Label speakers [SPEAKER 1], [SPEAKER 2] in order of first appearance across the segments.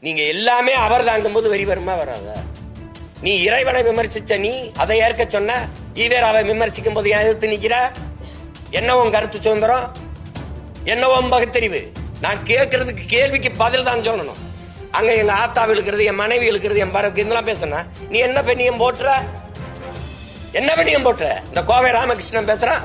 [SPEAKER 1] நீங்க எல்லாமே அவர் தாங்கும் போது வரி வருமா வராத? நீ இறைவனை விமர்சிச்ச நீ அதை ஏற்க சொன்ன, ஈவேராவை விமர்சிக்கும் போது எதிர்த்து நிக்கிற. என்னவும் கருத்து சுதந்திரம், என்னவும் பகுத்தறிவு? நான் கேட்கறதுக்கு கேள்விக்கு பதில் தான் சொல்லணும். அங்க எங்க ஆத்தாவை இழுக்கிறது, என் மனைவி இழுக்கிறது, என் பரவுக்கு இதெல்லாம் பேசுனா நீ என்ன பெண்ணியம் போட்டுற? என்ன பெண்ணியம் போட்டுற? இந்த கோவை ராமகிருஷ்ணன் பேசுறான்,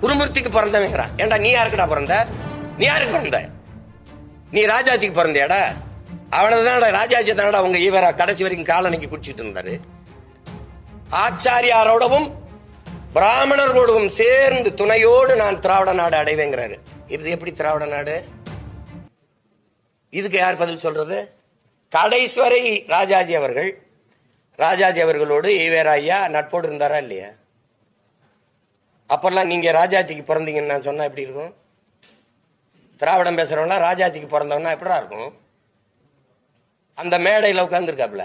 [SPEAKER 1] குருமூர்த்திக்கு பிறந்தவங்கிறான். ஏண்டா நீ யாருக்குடா பிறந்த? நீ யாருக்கு பிறந்த? நீ ராஜாஜிக்கு பிறந்தேடா? அவனதான ராஜாஜி தானடா உங்க ஈவரா கடைசி வரைக்கும் காலனிக்கு குடிச்சிட்டு இருந்தாரு. ஆச்சாரியாரோடவும் பிராமணர்களோடவும் சேர்ந்து துணையோடு நான் திராவிட நாடு அடைவேங்கிறாரு. இது எப்படி திராவிட நாடு? இதுக்கு யார் பதில் சொல்றது? கடைசி வரை ராஜாஜி அவர்களோடு ஈவேரா ஐயா நட்போடு இருந்தாரா இல்லையா? அப்பெல்லாம் நீங்க ராஜாஜிக்கு பிறந்தீங்கன்னு நான் சொன்னா எப்படி இருக்கும்? திராவிடம் பேசுறவனா ராஜாஜிக்கு பிறந்தவனா எப்படா இருக்கும்? அந்த மேடையில் உட்கார்ந்துருக்காப்ல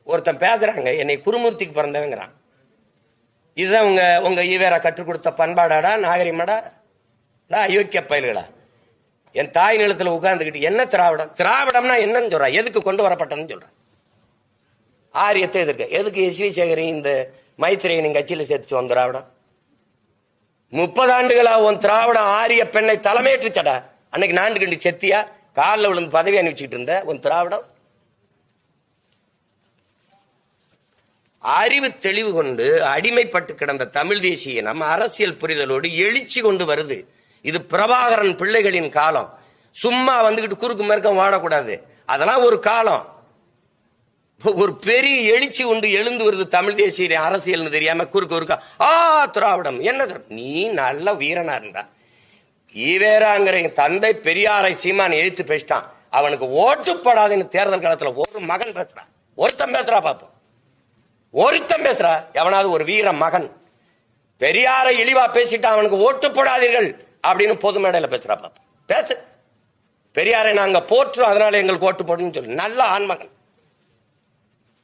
[SPEAKER 1] ஒருத்தன் பேசுறாங்க, என்னை குருமூர்த்திக்கு பிறந்தவங்கிறான். இதுதான் உங்க ஈவேரா கற்றுக் கொடுத்த பண்பாடாடா, நாகரிகமாடா? அயோக்கிய பயல்களா? என் தாய் நிலத்துல உட்கார்ந்துக்கிட்டு என்ன திராவிடம் திராவிடம்னா என்னன்னு சொல்ற? எதுக்கு கொண்டு வரப்பட்டதுன்னு சொல்ற? ஆரியத்தை எதிர்க்க எதுக்கு எஸ் வி சேகரையும் இந்த மைத்திரையனின் கட்சியில சேர்த்து வந்த திராவிடம்? 30 ஆண்டுகளா உன் திராவிடம் ஆரிய பெண்ணை தலைமையேற்றுச்சடா. அன்னைக்கு நான்கு கண்டு செத்தியா காலில் விழுந்து பதவி அனுப்பிச்சுட்டு இருந்த உன் திராவிடம். அறிவு தெளிவு கொண்டு அடிமைப்பட்டு கிடந்த தமிழ் தேசிய நம்ம அரசியல் புரிதலோடு எழுச்சி கொண்டு வருது. இது பிரபாகரன் பிள்ளைகளின் காலம். சும்மா வந்துகிட்டு குறுக்கு மேற்கம் வாழக்கூடாது. அதெல்லாம் ஒரு காலம். ஒரு பெரிய எழுச்சி கொண்டு எழுந்து வருது தமிழ் தேசிய அரசியல் தெரியாம குறுக்க திராவிடம் என்ன? நீ நல்ல வீரனா இருந்தா ஈவேராங்கிற தந்தை பெரியாரை சீமான் எழுத்து பேசிட்டான். அவனுக்கு ஓட்டுப்படாதுன்னு தேர்தல் காலத்துல ஒரு மகன் பேசுறான், ஒருத்தன் பேசுறா பாப்போம். ஒருத்தன் பேசுறா எவனாவது ஒரு வீர மகன் பெரியாரை இழிவா பேசிட்டான், அவனுக்கு ஓட்டு போடாதீர்கள் அப்படின்னு பொது மேடையில பேசுறா பாப்போம். பேசு. பெரியாரை நாங்க போற்றுறோம் அதனால எங்களுக்கு ஓட்டு போடுன்னு சொல்லி நல்ல ஆண்மகன்.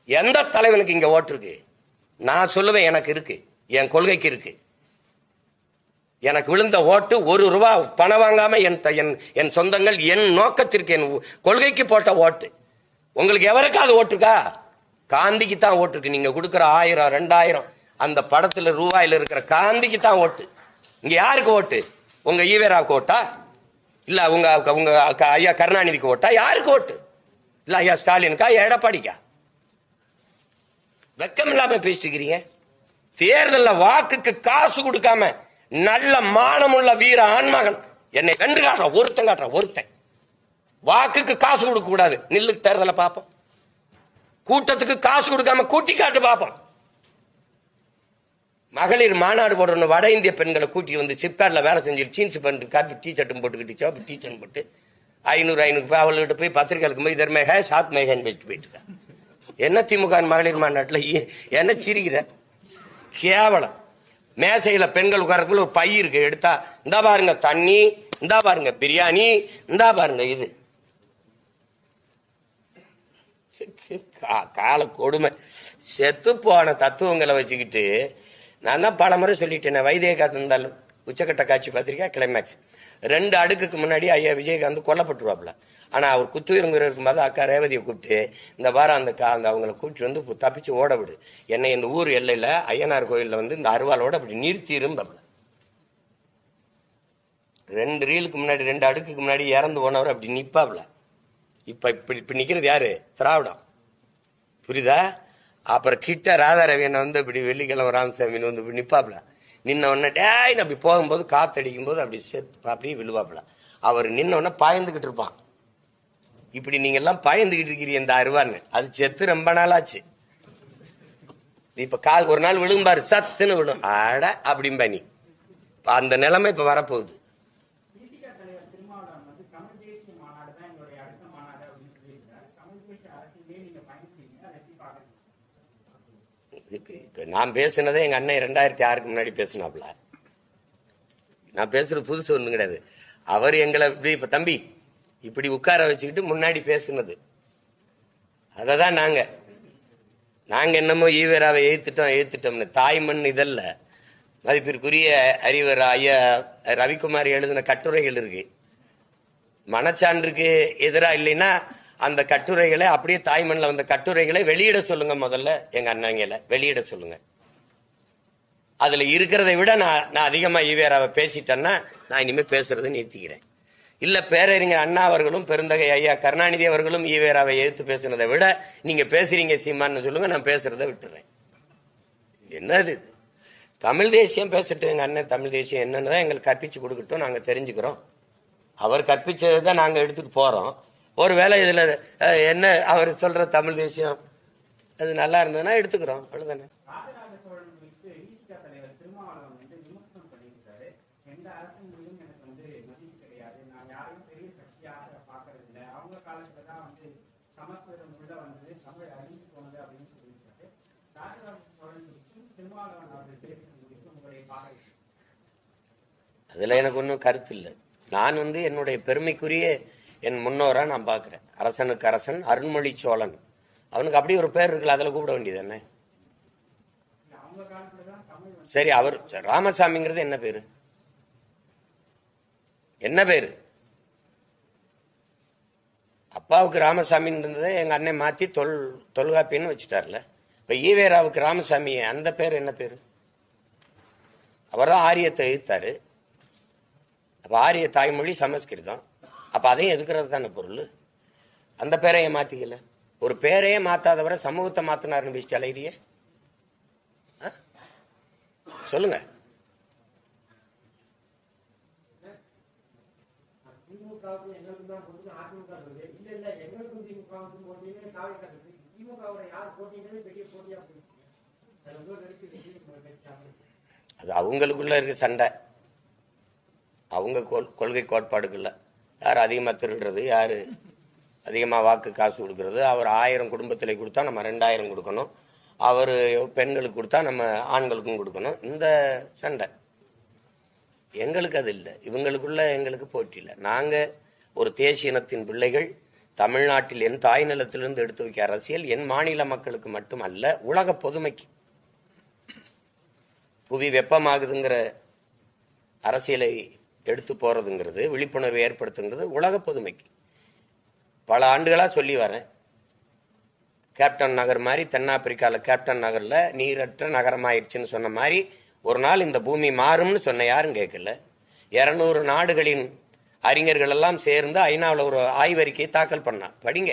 [SPEAKER 1] எந்த தலைவனுக்கு இங்க ஓட்டு இருக்கு? நான் சொல்லுவேன் எனக்கு இருக்கு, என் கொள்கைக்கு இருக்கு. எனக்கு விழுந்த ஓட்டு ₹1 பணம் வாங்காம என் சொந்தங்கள் என் நோக்கத்திற்கு என் கொள்கைக்கு போட்ட ஓட்டு. உங்களுக்கு எவருக்காவது ஓட்டுக்கா? காந்திக்கு தான் ஓட்டு இருக்கு. நீங்க கொடுக்குற 1000 2000 அந்த படத்துல ரூபாயில இருக்கிற காந்திக்கு தான் ஓட்டு. இங்க யாருக்கு ஓட்டு? உங்க ஈவேராவுக்கு ஓட்டா? இல்ல உங்க ஐயா கருணாநிதிக்கு ஓட்டா? யாருக்கு ஓட்டு? இல்ல ஐயா ஸ்டாலினுக்கா? எடப்பாடிக்கா? வெக்கம் இல்லாம பேசிக்கிறீங்க. தேர்தலில் வாக்குக்கு காசு கொடுக்காம நல்ல மானமுள்ள வீர ஆண்மகன் என்னை வென்று காட்டுற ஒருத்தன் வாக்குக்கு காசு கொடுக்க கூடாது. நில்லு தேர்தலை பார்ப்போம். கூட்டத்துக்கு காசு கொடுக்காம கூட்டி காட்டு பார்ப்போம். மகளிர் மாநாடு போடுற வட இந்திய பெண்களை கூட்டி வந்து சிப்காட்ல வேலை செஞ்சு ஜீன்ஸ் பண்ணிட்டு காப்பி டீ சட்டும் போட்டுக்கிட்டு சோப்பு டீ சட்டும் போட்டு 500 அவள்கிட்ட போய் பத்திரிகைக்கு போய் இதர்மேக சாத் மேகன் வச்சுட்டு போயிட்டு இருக்க. என்ன திமுக மகளிர் மாநாட்டில் என்ன சிரிக்கிற? கேவலம். மேசையில பெண்கள் உட்காரக்குள்ள ஒரு பை இருக்கு, எடுத்தா இந்தா பாருங்க தண்ணி, இந்தா பாருங்க பிரியாணி, இந்தா பாருங்க இது. கால கொடுமை. செத்து போன தத்துவங்களை வச்சுக்கிட்டு நான் தான் பல முறை சொல்லிட்டேன். வைத்தியகாந்த் இருந்தாலும் உச்சக்கட்ட காட்சி பத்திரிக்கை கிளைமேக்ஸ் 2 அடுக்குக்கு முன்னாடி ஐயா விஜயகாந்த் கொல்லப்பட்டுருவாப்ல. ஆனா அவர் குத்துயிரங்குற இருக்கும்போது அக்கா ரேவதியை கூப்பிட்டு இந்த வாரம் அந்த அவங்களை கூப்பிட்டு வந்து தப்பிச்சு ஓட விடு, என்னை இந்த ஊர் எல்லையில ஐயனார் கோயில்ல வந்து இந்த அருவாளோட அப்படி நிறுத்திருந்தாப்ல. 2 ரீலுக்கு முன்னாடி 2 அடுக்குக்கு முன்னாடி இறந்து போனவர் அப்படி நிப்பாப்ல. இப்ப நிக்கிறது யாரு? திராவிடம். புரியுதா? அப்புறம் கிட்ட ராதா ரவியனை வந்து இப்படி வெள்ளிக்கிழமை ராமசாமின்னு வந்து இப்படி நிப்பாப்ல. நின்ன உடனே டேய் அப்படி போகும்போது காத்தடிக்கும் போது அப்படி செத்து அப்படியே விழுவாப்ல. அவர் நின்ன உடனே பாய்ந்துகிட்டு இருப்பான். இப்படி நீங்க எல்லாம் பாய்ந்துகிட்டு இருக்கிறீங்க இந்த அருவான்னு. அது செத்து ரொம்ப நாள் ஆச்சு. இப்ப கால் ஒரு நாள் விழும்பாரு, சத்துன்னு விழும். ஆட அப்படிம்பா நீ. அந்த நிலைமை இப்ப வரப்போகுது. நான் பேசினதே எங்க அண்ணன் 2006க்கு முன்னாடி பேசினாப்ல. நான் பேசுறது புதுசு ஒண்ணு கிடையாது. அவர் எங்களை இப்படி இப்ப தம்பி இப்படி உட்கார வச்சுக்கிட்டு முன்னாடி பேசுனது. அததான் நாங்க என்னமோ ஈவேராவை ஏத்துட்டோம்னு தாய்மண் இதல்ல. மதிப்பிற்குரிய அறிவர் ஐயா ரவிக்குமார் எழுதின கட்டுரைகள் இருக்கு. மனச்சான்றுக்கு எதிரா இல்லைன்னா அந்த கட்டுரைகளை அப்படியே தாய்மண்ணில் வந்த கட்டுரைகளை வெளியிட சொல்லுங்க. முதல்ல எங்க அண்ணங்களை வெளியிட சொல்லுங்க. அதுல இருக்கிறதை விட நான் அதிகமா ஈவேராவை பேசிட்டேன்னா நான் இனிமே பேசுறதை நிறுத்திக்கிறேன். இல்ல பேரறிஞர் அண்ணா அவர்களும் பெருந்தகை ஐயா கருணாநிதி அவர்களும் ஈவேராவை எதிர்த்து பேசுனதை விட நீங்க பேசுறீங்க சீமான்னு சொல்லுங்க, நான் பேசுறதை விட்டுறேன். என்னது தமிழ் தேசியம் பேசட்டும், எங்க அண்ணன் தமிழ் தேசியம் என்னன்னு தான் எங்களுக்கு கற்பிச்சு கொடுக்கட்டும், நாங்க தெரிஞ்சுக்கிறோம். அவர் கற்பிச்சதை தான் நாங்க எடுத்துட்டு போறோம். ஒருவேளை இதுல என்ன அவர் சொல்ற தமிழ் தேசியம் அது நல்லா இருந்ததுன்னா எடுத்துக்கிறோம், அவ்வளவுதானே. அதுல எனக்கு ஒன்றும் கருத்து இல்லை. நான் என்னுடைய பெருமைக்குரிய என் முன்னோரா நான் பாக்குறேன். அரசனுக்கு அரசன் அருண்மொழி சோழன், அவனுக்கு அப்படி ஒரு பேர் இருக்குல்ல, அதுல கூப்பிட வேண்டியது என்ன? சரி, அவர் ராமசாமிங்கிறது என்ன பேரு? என்ன பேரு? அப்பாவுக்கு ராமசாமின்னு இருந்ததை எங்க அண்ணன் மாத்தி தொல்காப்பின்னு வச்சுட்டார்ல. இப்ப ஈவேராவுக்கு ராமசாமி அந்த பேர் என்ன பேரு? அவர் தான் ஆரியத்தை எதிர்த்தாரு. அப்ப ஆரிய தாய்மொழி சமஸ்கிருதம். அப்ப அதையும் எதுக்குறது தானே பொருள். அந்த பேரையே மாத்திக்கல. ஒரு பேரையே மாத்தாதவரை சமூகத்தை மாத்தினாருன்னு பேசிட்டு அலையிறிய சொல்லுங்க. அது அவங்களுக்குள்ள இருக்க சண்டை, அவங்க கொள்கை கோட்பாடுகள்ல யார் அதிகமா திருடுறது, யாரு அதிகமா வாக்கு காசு கொடுக்கறது. அவர் 1000 குடும்பத்திலே கொடுத்தா நம்ம 2000 கொடுக்கணும், அவர் பெண்களுக்கு கொடுத்தா நம்ம ஆண்களுக்கும் கொடுக்கணும். இந்த சண்டை எங்களுக்கு அது இல்லை. இவங்களுக்குள்ள எங்களுக்கு போட்டி இல்லை. நாங்க ஒரு தேசிய இனத்தின் பிள்ளைகள். தமிழ்நாட்டில் என் தாய் நிலத்திலிருந்து எடுத்து வைக்க அரசியல் என் மாநில மக்களுக்கு மட்டும் அல்ல, உலக பொதுமைக்கு. புவி வெப்பமாகுதுங்கிற அரசியலை எடுத்து போறதுங்கிறது, விழிப்புணர்வு ஏற்படுத்துங்கிறது உலக பொதுமைக்கு. பல ஆண்டுகளா சொல்லி வரேன். கேப்டன் நகர் மாதிரி தென்னாப்பிரிக்கால கேப்டன் நகர்ல நீரற்ற நகரமாயிருச்சுன்னு சொன்ன மாதிரி ஒரு நாள் இந்த பூமி மாறும்னு சொன்ன யாரும் கேட்கல. 200 நாடுகளின் அறிஞர்கள் எல்லாம் சேர்ந்து ஐநாவில் ஒரு ஆய்வறிக்கையை தாக்கல் பண்ணா. படிங்க.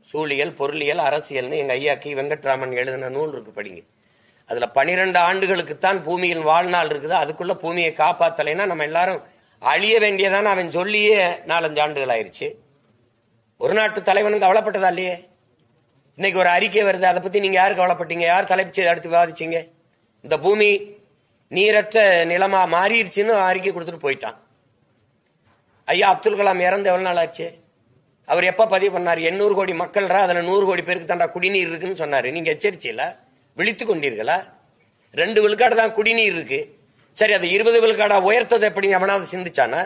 [SPEAKER 1] சூழியல், பொருளியல், அரசியல்னு எங்க ஐயா கி வெங்கட்ராமன் எழுதின நூல் இருக்கு, படிங்க. அதுல 12 ஆண்டுகளுக்குத்தான் பூமியின் வாழ்நாள் இருக்குது. அதுக்குள்ள பூமியை காப்பாத்தலைன்னா நம்ம எல்லாரும் அழிய வேண்டியதான அவன் சொல்லியே 4-5 ஆண்டுகள் ஆயிடுச்சு. ஒரு நாட்டு தலைவனுக்கு கவலைப்பட்டதா இல்லையே? இன்னைக்கு ஒரு அறிக்கை வருது, அதை பத்தி நீங்க யாரு கவலைப்பட்டீங்க? யார் தலைப்பு செய்தி அடுத்து விவாதிச்சீங்க? இந்த பூமி நீரற்ற நிலமா மாறிடுச்சுன்னு அறிக்கை கொடுத்துட்டு போயிட்டான். ஐயா அப்துல் கலாம் இறந்து எவ்வளவு நாள் ஆச்சு? அவர் எப்ப பதிவு பண்ணாரு? 800 கோடி மக்கள்ரா, அதுல 100 கோடி பேருக்கு தாண்டா குடிநீர் இருக்குன்னு சொன்னாரு. நீங்க எச்சரிச்சீங்களா? விழித்து கொண்டீர்களா? 2 விழுக்காடு தான் குடிநீர் இருக்கு. சரி, அது 20 விழுக்காடா உயர்த்தது எப்படி எவனாவது சிந்திச்சானா?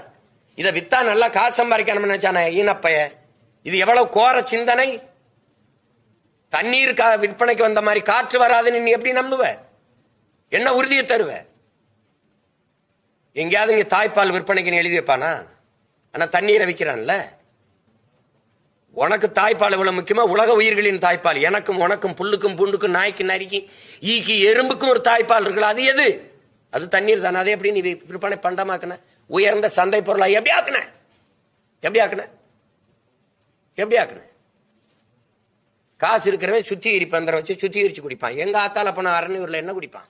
[SPEAKER 1] இதை வித்தா நல்லா காசு சம்பாதிக்கணும் நினைச்சானா ஈனப்பைய? இது எவ்வளவு கோர சிந்தனை! தண்ணீர் விற்பனைக்கு வந்த மாதிரி காற்று வராதுன்னு நீ எப்படி நம்புவ? என்ன உறுதியை தருவ? எங்கேயாவது இங்க தாய்ப்பால் விற்பனைக்கு எழுதி வைப்பானா? ஆனா தண்ணீரை விற்கிறான்ல. உனக்கு தாய்ப்பால் இவ்வளவு முக்கியமா? உலக உயிர்களின் தாய்ப்பால், எனக்கும் உனக்கும் புல்லுக்கும் பூண்டுக்கும் நாய்க்கு நரிக்கு ஈக்கு எறும்புக்கும் ஒரு தாய்ப்பால் இருக்குல்ல, அது எது? அது தண்ணீர் தானே. அதே எப்படி நீ விற்பனை பண்டமாக்குன? உயர்ந்த சந்தை பொருளா எப்படி ஆக்குன? எப்படி ஆக்குன? எப்படி ஆக்குன? காசு இருக்கிறவன் சுத்திகரி பந்தரம் வச்சு சுத்திகரிச்சு குடிப்பான். எங்க ஆத்தால போன அரணியூர்ல என்ன குடிப்பான்?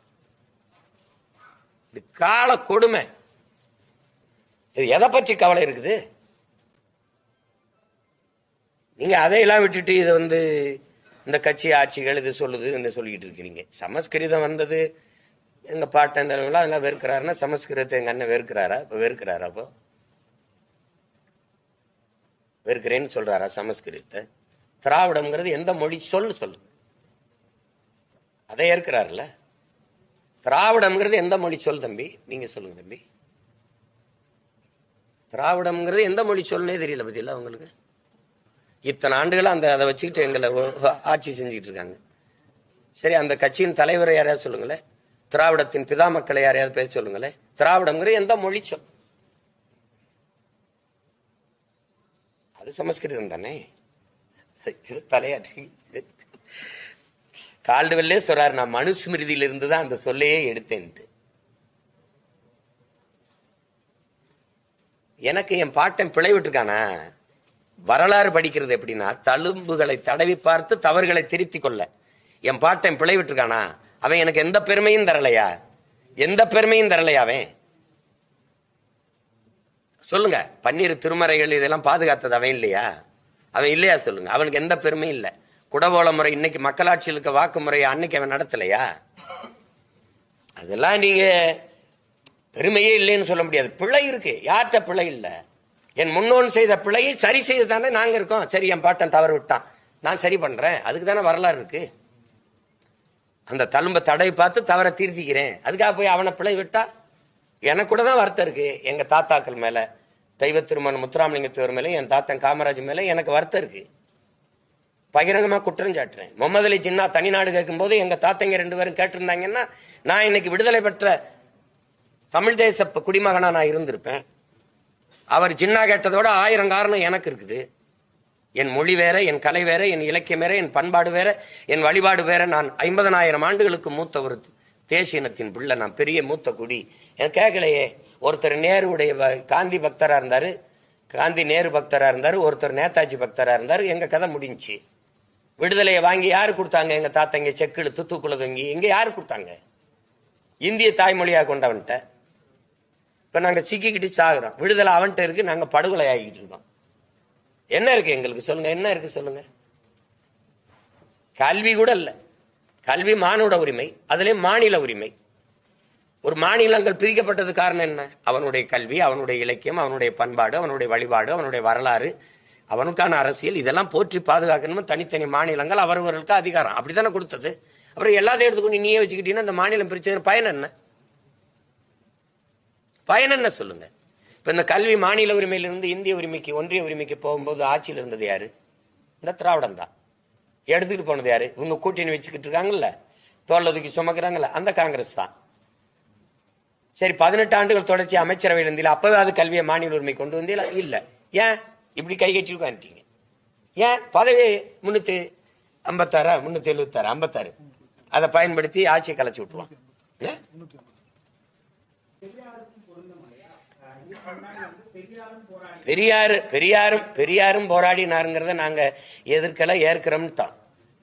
[SPEAKER 1] கால கொடுமை. இது எதை பற்றி கவலை இருக்குது? நீங்க அதையெல்லாம் விட்டுட்டு இதை இந்த கட்சி ஆட்சிகள் இது சொல்லுது என்று சொல்லிட்டு இருக்கிறீங்க. சமஸ்கிருதம் வந்தது எங்க பாட்டன் அதெல்லாம் வெறுக்கிறாருன்னா சமஸ்கிருதத்தை எங்க அண்ணன் வெறுக்கிறாரா? இப்ப வெறுக்கிறாரா? அப்போ வெறுக்கிறேன்னு சொல்றாரா சமஸ்கிருதத்தை? திராவிடம்ங்கிறது எந்த மொழி சொல்லு அதை ஏற்கிறாருல்ல. திராவிடம்ங்கிறது எந்த மொழி சொல் தம்பி? நீங்க சொல்லுங்க தம்பி. திராவிடம்ங்கிறது எந்த மொழி சொல்லே தெரியல பத்தியில உங்களுக்கு. இத்தனை ஆண்டுகள் அதை வச்சுக்கிட்டு எங்களை ஆட்சி செஞ்சுட்டு இருக்காங்க. சரி, அந்த கட்சியின் தலைவரை யாரையாவது சொல்லுங்களேன். திராவிடத்தின் பிதா மக்களை யாரையாவது பேச சொல்லுங்களேன். திராவிடம்ங்கிறது எந்த மொழி சொல்? அது சமஸ்கிருதம் தானே. தலையாற்றி கால்டுவெல்லே சொல்றாரு, நான் மனுஸ்மிருதியிலிருந்து தான் அந்த சொல்லையே எடுத்தேன்ட்டு. எனக்கு என் பாட்டன் பிழை விட்டுருக்கானா? வரலாறு படிக்கிறது எப்படின்னா, தழும்புகளை தடவி பார்த்து தவறுகளை திருத்திக் கொள்ள. என் பாட்டன் பிழை விட்டுருக்கானா? அவன் எனக்கு எந்த பெருமையும் தரலையா? எந்த பெருமையும் தரலையா? அவன் சொல்லுங்க. பன்னீர் திருமறைகள் இதெல்லாம் பாதுகாத்தது அவன் இல்லையா? அவன் இல்லையா சொல்லுங்க. அவனுக்கு எந்த பெருமையும் இல்லை. குடவோல முறை இன்னைக்கு மக்களாட்சியில் இருக்க வாக்கு முறையை அன்னைக்கு அவன் நடத்தலையா? அதெல்லாம் நீங்க பெருமையே இல்லைன்னு சொல்ல முடியாது. பிழை இருக்கு. யார்கிட்ட பிழை இல்லை? என் முன்னோன் செய்த பிழையை சரி செய்து தானே நாங்க இருக்கோம். சரி, என் பாட்டன் தவறு விட்டான், நான் சரி பண்றேன். அதுக்கு தானே வரலாறு இருக்கு. அந்த தழும்ப தடவை பார்த்து தவற தீர்த்திக்கிறேன். அதுக்காக போய் அவனை பிழை விட்டா எனக்கு கூட தான் வருத்தம் இருக்கு. எங்க தாத்தாக்கள் மேல, தெய்வ திருமணம் முத்துராமலிங்கத்தவர் மேல, என் தாத்தன் காமராஜ் மேல எனக்கு வருத்தம் இருக்கு. பகிரங்கமா குற்றம் சாட்டுறேன். முகமது அலி ஜின்னா தனி நாடு கேட்கும் போது எங்க தாத்தங்க 2 பேரும் கேட்டிருந்தாங்கன்னா நான் இன்னைக்கு விடுதலை பெற்ற தமிழ் தேச குடிமகனா நான் இருந்திருப்பேன். அவர் ஜின்னா கேட்டதோட 1000 காரணம் எனக்கு இருக்குது. என் மொழி வேற, என் கலை வேற, என் இலக்கியம் வேற, என் பண்பாடு வேற, என் வழிபாடு வேற. நான் 50,000 ஆண்டுகளுக்கு மூத்த ஒரு தேசிய இனத்தின் பிள்ளை. நான் பெரிய மூத்த குடி. எனக்கு கேட்கலையே. ஒருத்தர் நேருடைய காந்தி பக்தரா இருந்தாரு, காந்தி நேரு பக்தரா இருந்தாரு, ஒருத்தர் நேதாஜி பக்தரா இருந்தாரு. எங்க கதை முடிஞ்சு. விடுதலையை வாங்கி யாரு கொடுத்தாங்க? எங்க தாத்தங்க செக்கு இழுத்து தூக்குல தொங்கி. எங்க யாரு கொடுத்தாங்க? இந்திய தாய்மொழியா கொண்டவன்ட்ட. இப்ப நாங்க சிக்கிக்கிட்டு சாகுறோம். விடுதலை அவன்கிட்ட இருக்கு, நாங்க படுகொலை ஆகிட்டு இருக்கோம். என்ன இருக்கு எங்களுக்கு சொல்லுங்க? என்ன இருக்கு சொல்லுங்க? கல்வி கூட இல்ல. கல்வி மானுட உரிமை, அதுலயும் மாநில உரிமை. ஒரு மாநிலங்கள் பிரிக்கப்பட்டது காரணம் என்ன? அவனுடைய கல்வி, அவனுடைய இலக்கியம், அவனுடைய பண்பாடு, அவனுடைய வழிபாடு, அவனுடைய வரலாறு, அவனுக்கான அரசியல், இதெல்லாம் போற்றி பாதுகாக்கணும். தனித்தனி மாநிலங்கள் அவரவர்களுக்கு அதிகாரம் அப்படித்தானே கொடுத்தது. அப்புறம் எல்லாத்தையும் எடுத்துக்கொண்டு நீயே வச்சுக்கிட்டீங்கன்னா இந்த மாநிலம் பிரிச்சது பயன் என்ன? பயன் என்ன சொல்லுங்க? இப்ப இந்த கல்வி மாநில உரிமையிலிருந்து இந்திய உரிமைக்கு, ஒன்றிய உரிமைக்கு போகும்போது ஆட்சியில் இருந்தது யாரு? இந்த திராவிடம் தான். எடுத்துக்கிட்டு போனது யாரு? இவங்க கூட்டணி வச்சுக்கிட்டு இருக்காங்கல்ல, தோல்ல தூக்கி சுமக்கிறாங்கல்ல, அந்த காங்கிரஸ் தான். சரி, 18 ஆண்டுகள் தொடர்ச்சி அமைச்சரவையில் இருந்தீங்க. அப்பவே அது கல்வியை மாநில உரிமை கொண்டு வந்தீங்களா? இல்ல. ஏன் இப்படி கை கட்டி உட்காந்துட்டீங்க? ஏன் பதவி 356 376 56 அதை பயன்படுத்தி ஆட்சியை கலைச்சு விட்டுருவான். பெரியாரும் போராடினாருங்கிறத நாங்க எதிர்க்கல, ஏற்கிறோம்ட்டோம்.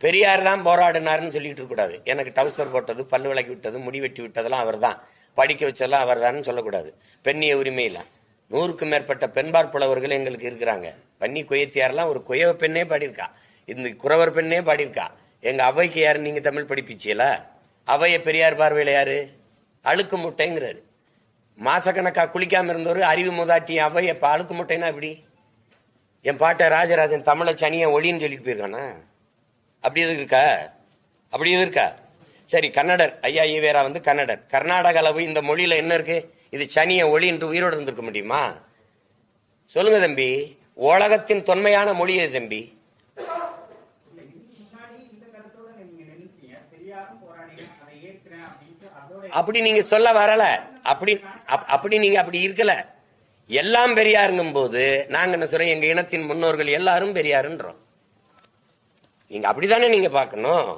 [SPEAKER 1] பெரியார் தான் போராடினாருன்னு சொல்லிட்டு இருக்க கூடாது. எனக்கு டவுசர் போட்டது, பல்லு விளக்கி விட்டது, முடி வெட்டி விட்டதெல்லாம் அவர் தான், படிக்க வச்சதெல்லாம் அவர் தான் சொல்லக்கூடாது. பெண்ணிய உரிமையில 100க்கும் மேற்பட்ட பெண்பார் புலவர்கள் எங்களுக்கு இருக்கிறாங்க. பன்னி கொய்யத்தியாரெல்லாம் ஒரு கொய்யவ பெண்ணே பாடியிருக்கா, இந்த குறவர் பெண்ணே பாடியிருக்கா. எங்க அவைக்கு யாரு நீங்க தமிழ் படிப்பிச்சீங்களா? அவைய பெரியார் பார்வையில யாரு? அழுக்கு முட்டைங்கிறாரு. மாசக்கணக்கா குளிக்காம இருந்தவர் அறிவு மூதாட்டி அவைய அழுக்கு முட்டைன்னா எப்படி? என் பாட்ட ராஜராஜன் தமிழை சனியை ஒளின்னு சொல்லிட்டு போயிருக்கானா? அப்படி எது இருக்கா? அப்படி எது இருக்கா? சரி, கன்னடர் ஐயா ஈவேரா வந்து கன்னடர். கர்நாடக அளவு இந்த மொழியில என்ன இருக்கு? இது சனிய ஒளி என்று உயிரோடு இருந்திருக்க முடியுமா? சொல்லுங்க தம்பி. உலகத்தின் தொன்மையான மொழி எது தம்பி? அப்படி நீங்க சொல்ல வரல. அப்படி நீங்க அப்படி இருக்கல. எல்லாம் பெரியாருங்கும் போது நாங்க என்ன சொல்றோம்? எங்க இனத்தின் முன்னோர்கள் எல்லாரும் பெரியாருன்றோம். நீங்க அப்படித்தானே நீங்க பாக்கணும்.